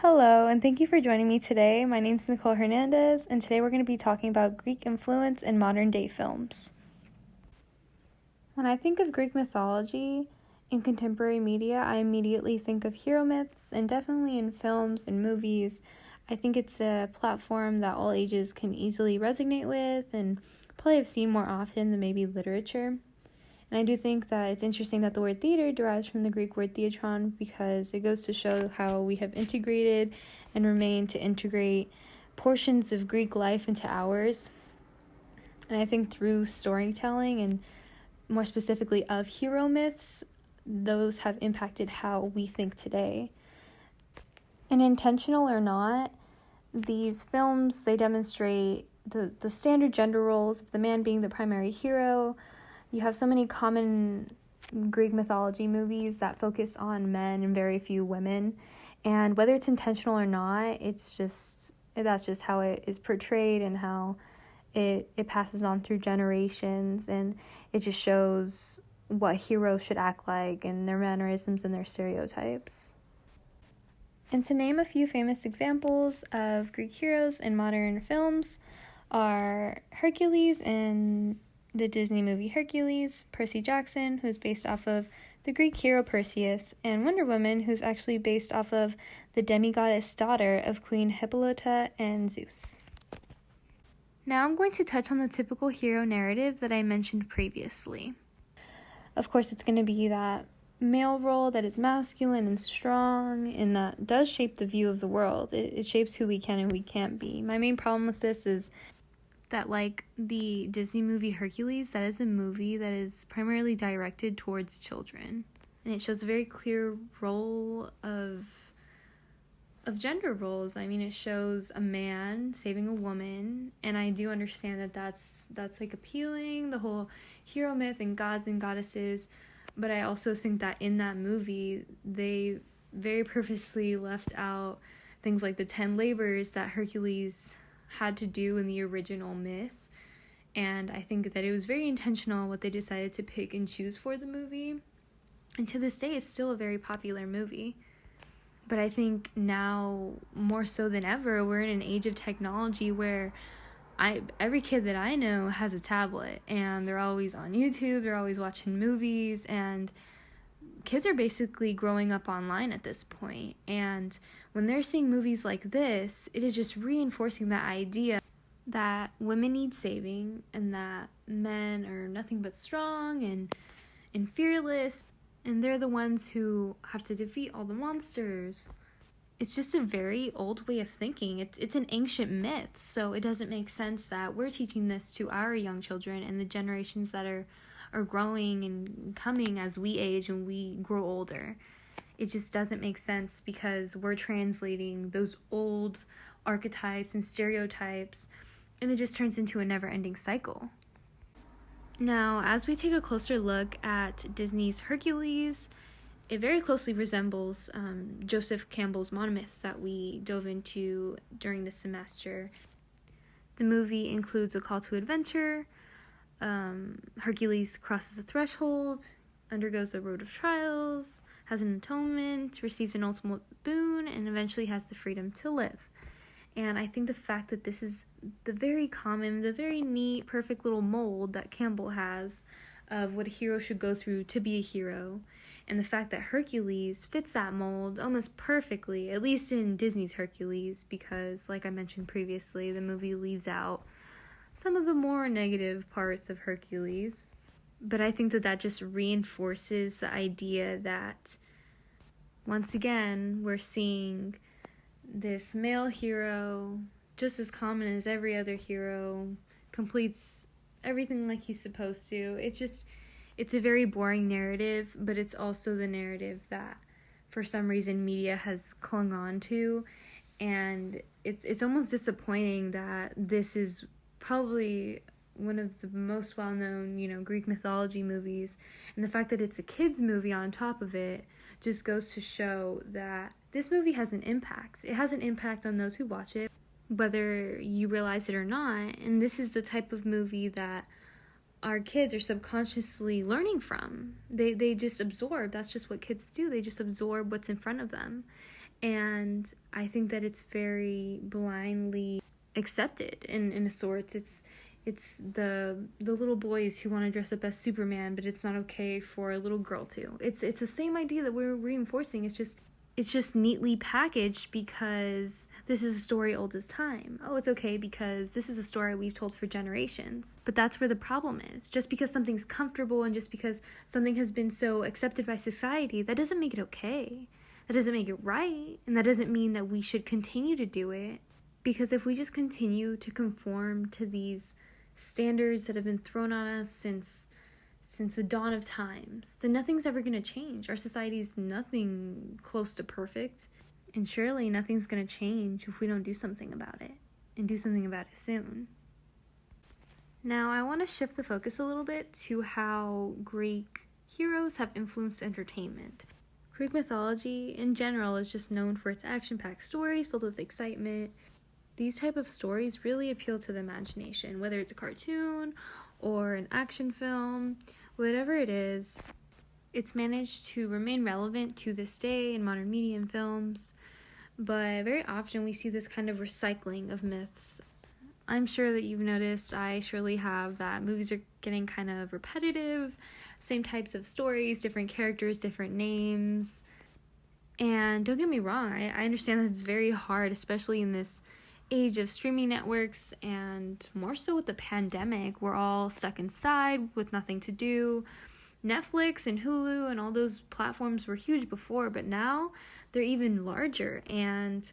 Hello, and thank you for joining me today. My name is Nicole Hernandez, and today we're going to be talking about Greek influence in modern-day films. When I think of Greek mythology in contemporary media, I immediately think of hero myths, and definitely in films and movies. I think it's a platform that all ages can easily resonate with and probably have seen more often than maybe literature. And I do think that it's interesting that the word theater derives from the Greek word theatron because it goes to show how we have integrated and remain to integrate portions of Greek life into ours. And I think through storytelling and more specifically of hero myths, those have impacted how we think today. And intentional or not, these films, they demonstrate the standard gender roles of the man being the primary hero. You have so many common Greek mythology movies that focus on men and very few women. And whether it's intentional or not, that's just how it is portrayed and how it passes on through generations. And it just shows what heroes should act like and their mannerisms and their stereotypes. And to name a few famous examples of Greek heroes in modern films are Hercules in the Disney movie Hercules, Percy Jackson, who's based off of the Greek hero Perseus, and Wonder Woman, who's actually based off of the demigoddess daughter of Queen Hippolyta and Zeus. Now I'm going to touch on the typical hero narrative that I mentioned previously. Of course, it's going to be that male role that is masculine and strong, and that does shape the view of the world. It shapes who we can and who we can't be. My main problem with this is that, like the Disney movie Hercules, that is a movie that is primarily directed towards children. And it shows a very clear role of gender roles. I mean, it shows a man saving a woman, and I do understand that that's like appealing, the whole hero myth and gods and goddesses, but I also think that in that movie, they very purposely left out things like the 10 labors that Hercules had to do in the original myth, and I think that it was very intentional what they decided to pick and choose for the movie, and to this day it's still a very popular movie. But I think now more so than ever, we're in an age of technology where every kid that I know has a tablet, and they're always on YouTube, they're always watching movies, and kids are basically growing up online at this point. And when they're seeing movies like this, it is just reinforcing that idea that women need saving and that men are nothing but strong and fearless, and they're the ones who have to defeat all the monsters. It's just a very old way of thinking. It's an ancient myth, so it doesn't make sense that we're teaching this to our young children and the generations that are growing and coming as we age and we grow older. It just doesn't make sense because we're translating those old archetypes and stereotypes, and it just turns into a never-ending cycle. Now, as we take a closer look at Disney's Hercules, it very closely resembles Joseph Campbell's monomyth that we dove into during the semester. The movie includes a call to adventure. Hercules crosses a threshold, undergoes a road of trials, has an atonement, receives an ultimate boon, and eventually has the freedom to live. And I think the fact that this is the very common, the very neat, perfect little mold that Campbell has of what a hero should go through to be a hero, and the fact that Hercules fits that mold almost perfectly, at least in Disney's Hercules, because, like I mentioned previously, the movie leaves out some of the more negative parts of Hercules. But I think that just reinforces the idea that, once again, we're seeing this male hero, just as common as every other hero, completes everything like he's supposed to. It's a very boring narrative, but it's also the narrative that, for some reason, media has clung on to, and it's almost disappointing that this is probably one of the most well-known, Greek mythology movies, and the fact that it's a kids' movie on top of it just goes to show that this movie has an impact. It has an impact on those who watch it, whether you realize it or not, and this is the type of movie that our kids are subconsciously learning from. They just absorb. That's just what kids do. They just absorb what's in front of them. And I think that it's very blindly accepted in a sorts. It's the little boys who want to dress up as Superman, but it's not okay for a little girl to. It's the same idea that we're reinforcing. It's just neatly packaged because this is a story old as time. Oh, it's okay because this is a story we've told for generations. But that's where the problem is. Just because something's comfortable and just because something has been so accepted by society, that doesn't make it okay. That doesn't make it right. And that doesn't mean that we should continue to do it. Because if we just continue to conform to these standards that have been thrown on us since the dawn of times, then nothing's ever going to change. Our society's nothing close to perfect, and surely nothing's going to change if we don't do something about it, and do something about it soon. Now, I want to shift the focus a little bit to how Greek heroes have influenced entertainment. Greek mythology, in general, is just known for its action-packed stories filled with excitement. These type of stories really appeal to the imagination, whether it's a cartoon or an action film. Whatever it is, it's managed to remain relevant to this day in modern media and films, but very often we see this kind of recycling of myths. I'm sure that you've noticed, I surely have, that movies are getting kind of repetitive, same types of stories, different characters, different names. And don't get me wrong, I understand that it's very hard, especially in this age of streaming networks, and more so with the pandemic. We're all stuck inside with nothing to do. Netflix and Hulu and all those platforms were huge before, but now they're even larger, and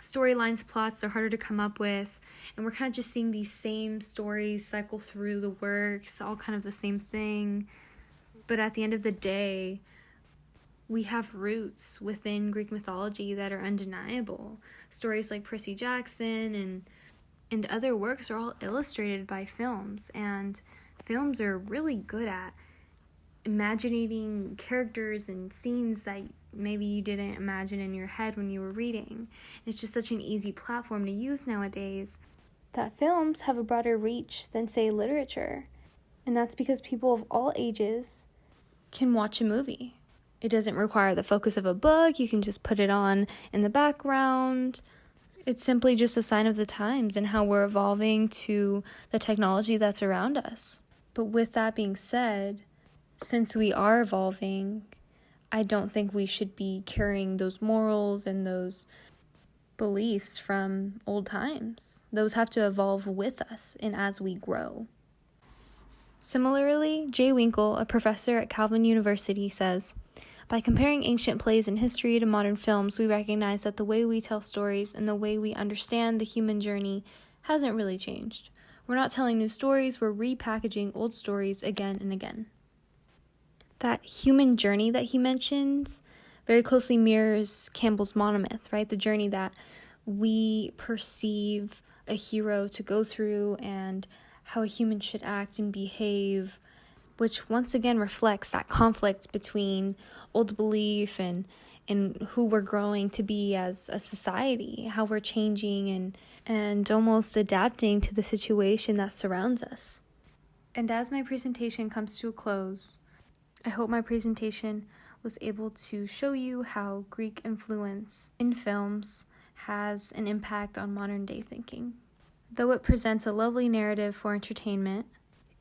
storylines, plots, they're harder to come up with, and we're kind of just seeing these same stories cycle through the works, all kind of the same thing. But at the end of the day, we have roots within Greek mythology that are undeniable. Stories like Percy Jackson and other works are all illustrated by films, and films are really good at imagining characters and scenes that maybe you didn't imagine in your head when you were reading. It's just such an easy platform to use nowadays that films have a broader reach than, say, literature. And that's because people of all ages can watch a movie. It doesn't require the focus of a book. You can just put it on in the background. It's simply just a sign of the times and how we're evolving to the technology that's around us. But with that being said, since we are evolving, I don't think we should be carrying those morals and those beliefs from old times. Those have to evolve with us and as we grow. Similarly, Jay Winkle, a professor at Calvin University, says, "By comparing ancient plays and history to modern films, we recognize that the way we tell stories and the way we understand the human journey hasn't really changed. We're not telling new stories, we're repackaging old stories again and again." That human journey that he mentions very closely mirrors Campbell's monomyth, right? The journey that we perceive a hero to go through and how a human should act and behave, which once again reflects that conflict between old belief and who we're growing to be as a society, how we're changing and almost adapting to the situation that surrounds us. And as my presentation comes to a close, I hope my presentation was able to show you how Greek influence in films has an impact on modern day thinking. Though it presents a lovely narrative for entertainment,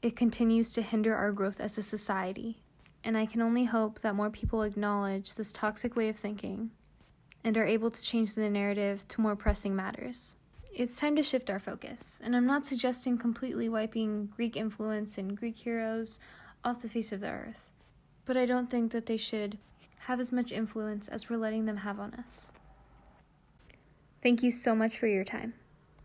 it continues to hinder our growth as a society, and I can only hope that more people acknowledge this toxic way of thinking and are able to change the narrative to more pressing matters. It's time to shift our focus, and I'm not suggesting completely wiping Greek influence and Greek heroes off the face of the earth, but I don't think that they should have as much influence as we're letting them have on us. Thank you so much for your time.